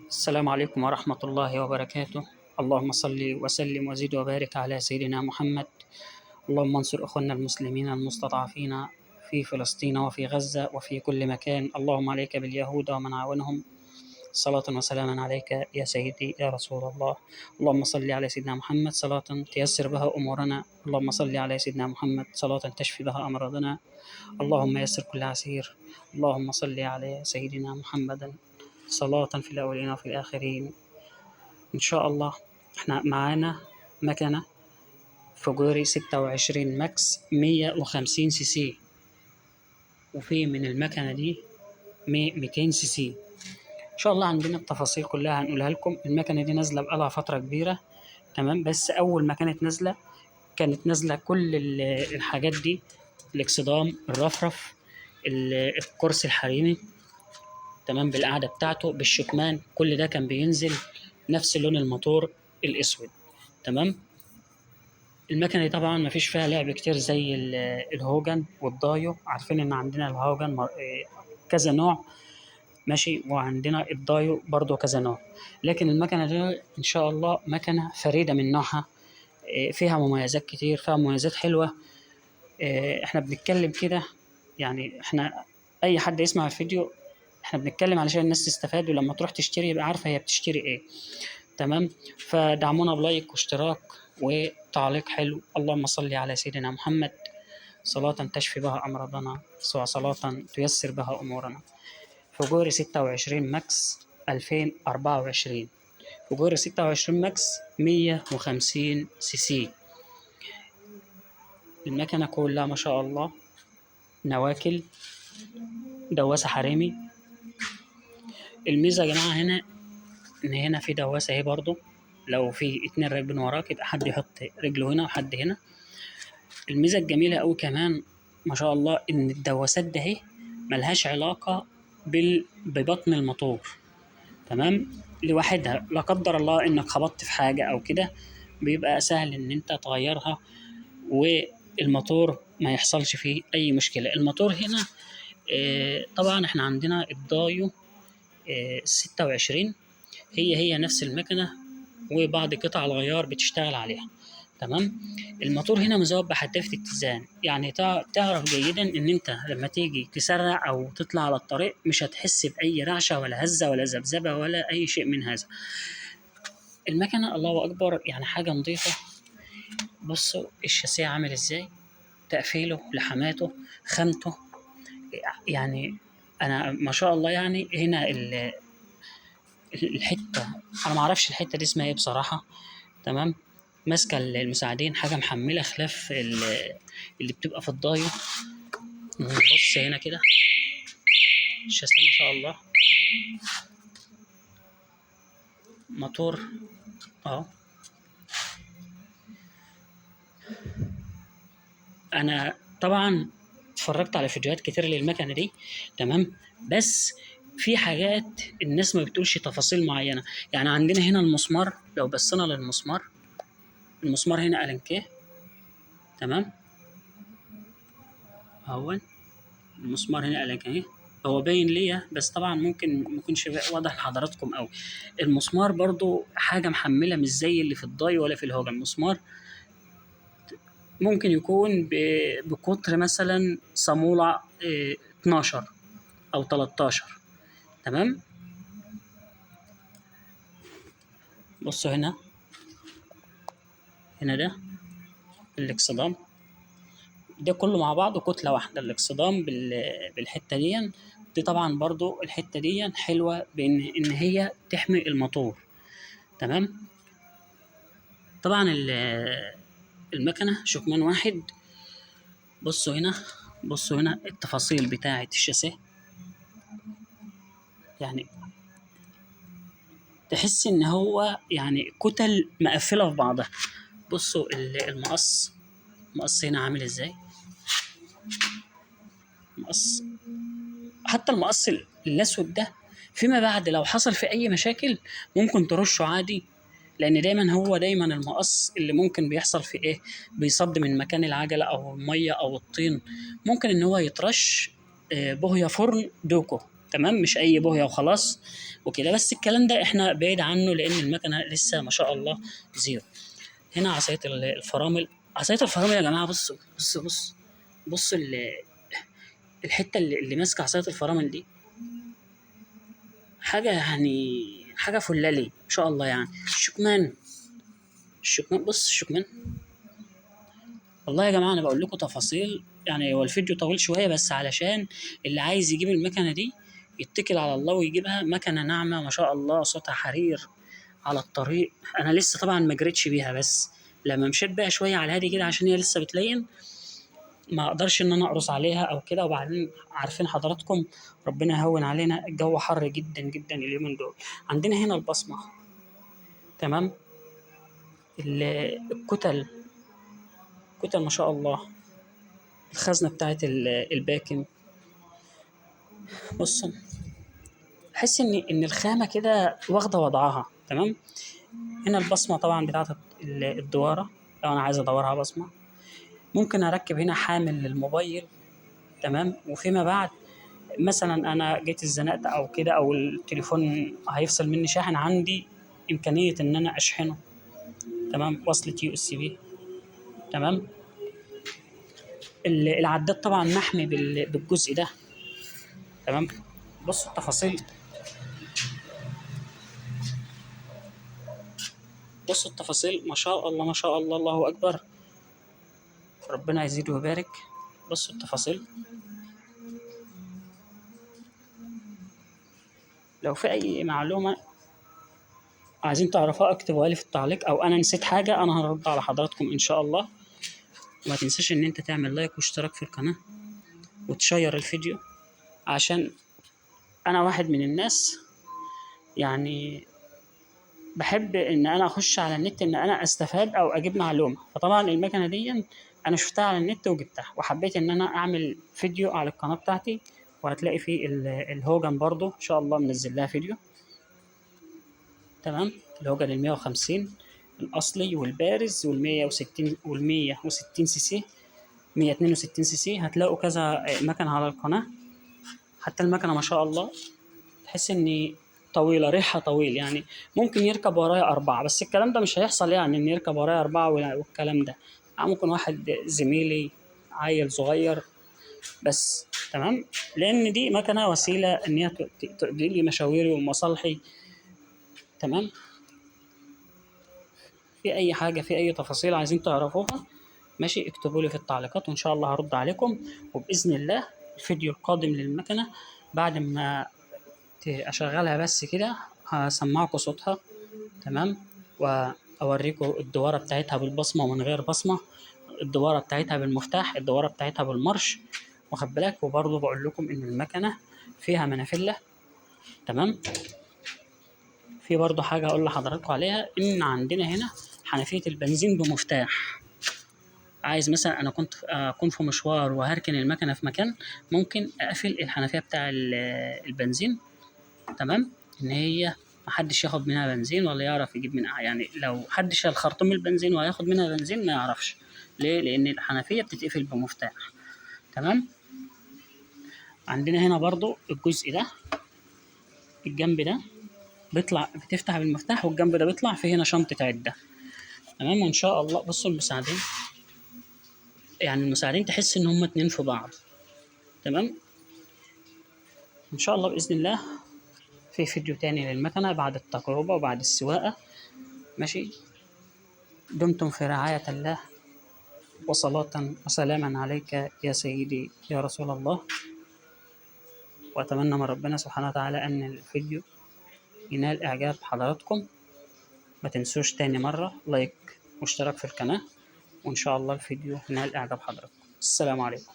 السلام عليكم ورحمة الله وبركاته. اللهم صل وسلم وزد وبارك على سيدنا محمد. اللهم انصر أخواننا المسلمين المستضعفين في فلسطين وفي غزة وفي كل مكان. اللهم عليك باليهود ومن عاونهم. صلاة وسلاما عليك يا سيدي يا رسول الله. اللهم صل على سيدنا محمد صلاة تيسر بها أمورنا. اللهم صل على سيدنا محمد صلاة تشفي بها أمراضنا. اللهم يسر كل عسير. اللهم صل على سيدنا محمد صلاة في الأولين وفي الآخرين. إن شاء الله إحنا معانا مكنة فوجوري 26 ماكس 150 سي سي، وفي من المكنة دي 200 سي سي. إن شاء الله عندنا التفاصيل كلها هنقولها لكم. المكنة دي نازلة بقالها فترة كبيرة، تمام، بس أول ما كانت نازلة كانت نازلة كل الحاجات دي: الإكسدام، الرفرف، الكرسي الحريمي، تمام، بالقعدة بتاعته، بالشكمان، كل ده كان بينزل نفس لون الموتور الأسود، تمام. المكنة دي طبعا مفيش فيها لعب كتير زي الهوجن والدايو. عارفين إن عندنا الهوجن كذا نوع، ماشي، وعندنا الدايو برضو كذا نوع، لكن المكنة دي إن شاء الله مكنة فريدة من نوعها. فيها مميزات كتير، فيها مميزات حلوة. احنا بنتكلم كده، يعني احنا أي حد يسمع الفيديو احنا بنتكلم علشان الناس تستفاد، ولما تروح تشتري يبقى عارفة هي بتشتري ايه، تمام. فدعمونا بلايك واشتراك وتعليق حلو. اللهم صل على سيدنا محمد صلاة تشفي بها أمراضنا، صلاة تيسر بها أمورنا. فوجوري 26 ماكس 2024، فوجوري 26 ماكس 150 سي سي. المكنة كلها ما شاء الله نواكل، دواسة حريمي. الميزة يا جماعة هنا إن هنا في دواسة اهي برضو، لو في اتنين راكبين وراك يبقى حد يحط رجله هنا وحد هنا. الميزة الجميلة أوي كمان ما شاء الله إن الدواسات ده اهي ملهاش علاقة ببطن الموتور، تمام، لوحدها. لا قدر الله إنك خبطت في حاجة أو كده بيبقى سهل إن أنت تغيرها والموتور ما يحصلش فيه أي مشكلة. الموتور هنا طبعا احنا عندنا الدايو 26، هي نفس المكنة وبعض قطع الغيار بتشتغل عليها، تمام. الموتور هنا مزود بحدافة اتزان، يعني تعرف جيدا ان انت لما تيجي تسرع او تطلع على الطريق مش هتحس باي رعشة ولا هزة ولا ذبذبة ولا اي شيء من هذا. المكنة الله اكبر، يعني حاجة نظيفة. بصوا الشاسيه عامل ازاي، تقفيله، لحماته، خامته، يعني انا ما شاء الله. يعني هنا الحتة، انا ما اعرفش الحتة دي اسمها ايه بصراحة، تمام. ماسكة المساعدين حاجة محملة خلاف اللي بتبقى في الضايو. بص هنا كده الشاسيه ما شاء الله، موتور اهو. انا طبعا اتفرجت على فيديوهات كتير للمكنه دي، تمام، بس في حاجات الناس ما بتقولش تفاصيل معينه. يعني عندنا هنا المسمار، لو بصينا للمسمار، المسمار هنا ألانكيه، تمام، اهو المسمار هنا ألانكيه. هو باين ليا بس طبعا ممكن ما يكونش واضح لحضراتكم قوي. المسمار برضو حاجه محمله، مش زي اللي في الضاي ولا في الهوجة. المسمار ممكن يكون بقطر مثلا صامولة 12 أو 13، تمام. بصوا هنا ده الاكسدام، ده كله مع بعضه كتلة واحدة. الاكسدام بالحتة دي طبعا برضو الحتة دي حلوة بإن هي تحمي الموتور، تمام. طبعا المكنة شكمان واحد. بصوا هنا التفاصيل بتاعة الشاسيه، يعني تحس ان هو يعني كتل مقفله في بعضها. بصوا المقص هنا عامل ازاي، مقص، حتى المقص الاسود ده فيما بعد لو حصل في اي مشاكل ممكن ترشه عادي، لان دايما المقص اللي ممكن بيحصل في ايه، بيصد من مكان العجله او الميه او الطين، ممكن ان هو يترش بوهيا فرن دوكو، تمام، مش اي بوهيه وخلاص وكده. بس الكلام ده احنا بعيد عنه لان المكنه لسه ما شاء الله زيرو. هنا عصايه الفرامل. عصايه الفرامل يا جماعه، بصوا الحته اللي ماسكه عصايه الفرامل دي، حاجه يعني حاجه فلالي ما شاء الله. يعني الشكمان، بص الشكمان. والله يا جماعه انا بقول لكم تفاصيل، يعني هو الفيديو طويل شويه بس علشان اللي عايز يجيب المكنه دي يتكل على الله ويجيبها. مكنه ناعمه ما شاء الله، صوتها حرير على الطريق. انا لسه طبعا ما جريتش بيها، بس لما مشيت بقى شويه على الهادي كده عشان هي لسه بتلين، ما اقدرش ان انا اقرص عليها او كده. وبعدين عارفين حضراتكم ربنا يهون علينا، الجو حر جدا جدا اليومين دول. عندنا هنا البصمه، تمام. الكتل، كتل ما شاء الله. الخزنه بتاعت الباكن، بص، احس ان الخامه كده واخده وضعها، تمام. هنا البصمه طبعا بتاعت الدواره، لو انا عايز ادورها بصمه. ممكن اركب هنا حامل للموبايل، تمام. وفيما بعد مثلا انا جيت اتزنقت او كده، او التليفون هيفصل مني شاحن، عندي امكانيه ان انا اشحنه، تمام. وصلة USB، تمام. العداد طبعا محمي بالجزء ده، تمام. بصوا التفاصيل، بصوا التفاصيل، ما شاء الله ما شاء الله، الله اكبر، ربنا يزيد ويبارك. بصوا التفاصيل. لو في اي معلومه عايزين تعرفوها اكتبوها لي في التعليق، او انا نسيت حاجه انا هرد على حضراتكم ان شاء الله. وما تنساش ان انت تعمل لايك واشتراك في القناه وتشير الفيديو، عشان انا واحد من الناس يعني بحب ان انا اخش على النت ان انا استفاد او اجيب معلومه. فطبعا المكنه دي انا شفتها على النت وجبتها، وحبيت ان انا اعمل فيديو على القناه بتاعتي. وهتلاقي فيه الهوجن برضو ان شاء الله منزل لها فيديو، تمام. الهوجن ال 150 الاصلي والبارز وال 160 وال 160 سي سي، 162 سي سي. هتلاقوا كذا مكنه على القناه. حتى المكنه ما شاء الله تحس اني طويله، ريحها طويل. يعني ممكن يركب ورايا اربعه، بس الكلام ده مش هيحصل، يعني ان يركب ورايا اربعه والكلام ده. ممكن واحد زميلي عيل صغير بس، تمام. لان دي مكنه وسيله ان هي تقضي لي مشاويري ومصالحي، تمام. في اي حاجه، في اي تفاصيل عايزين تعرفوها، ماشي، اكتبوا لي في التعليقات وان شاء الله هرد عليكم. وباذن الله الفيديو القادم للمكنه بعد ما اشغلها بس كده هسمعكم صوتها، تمام. واوريكم الدواره بتاعتها بالبصمه ومن غير بصمه، الدواره بتاعتها بالمفتاح، الدواره بتاعتها بالمارش، واخد بالك. وبرضه بقول لكم ان المكنه فيها منافله، تمام. في برضه حاجه اقول لحضراتكم عليها، ان عندنا هنا حنفيه البنزين بمفتاح. عايز مثلا انا كنت اكون في مشوار وهركن المكنه في مكان، ممكن اقفل الحنفيه بتاع البنزين، تمام. ان هي محدش ياخد منها بنزين ولا يعرف يجيب منها، يعني لو حد شال خرطوم البنزين وهياخد منها بنزين ما يعرفش ليه، لان الحنفيه بتتقفل بمفتاح، تمام. عندنا هنا برضو الجزء ده، الجنب ده بيطلع، بتفتح بالمفتاح، والجنب ده بيطلع فيه هنا شنطه عده، تمام. وان شاء الله بصوا المساعدين، يعني المساعدين تحس ان هم اتنين في بعض، تمام. ان شاء الله باذن الله في فيديو تاني للمكنه بعد التجربه وبعد السواقه، ماشي. دمتم في رعايه الله، وصلاة وسلاما عليك يا سيدي يا رسول الله. وأتمنى من ربنا سبحانه وتعالى أن الفيديو ينال إعجاب حضراتكم. ما تنسوش تاني مرة لايك واشتراك في القناة، وإن شاء الله الفيديو ينال إعجاب حضراتكم. السلام عليكم.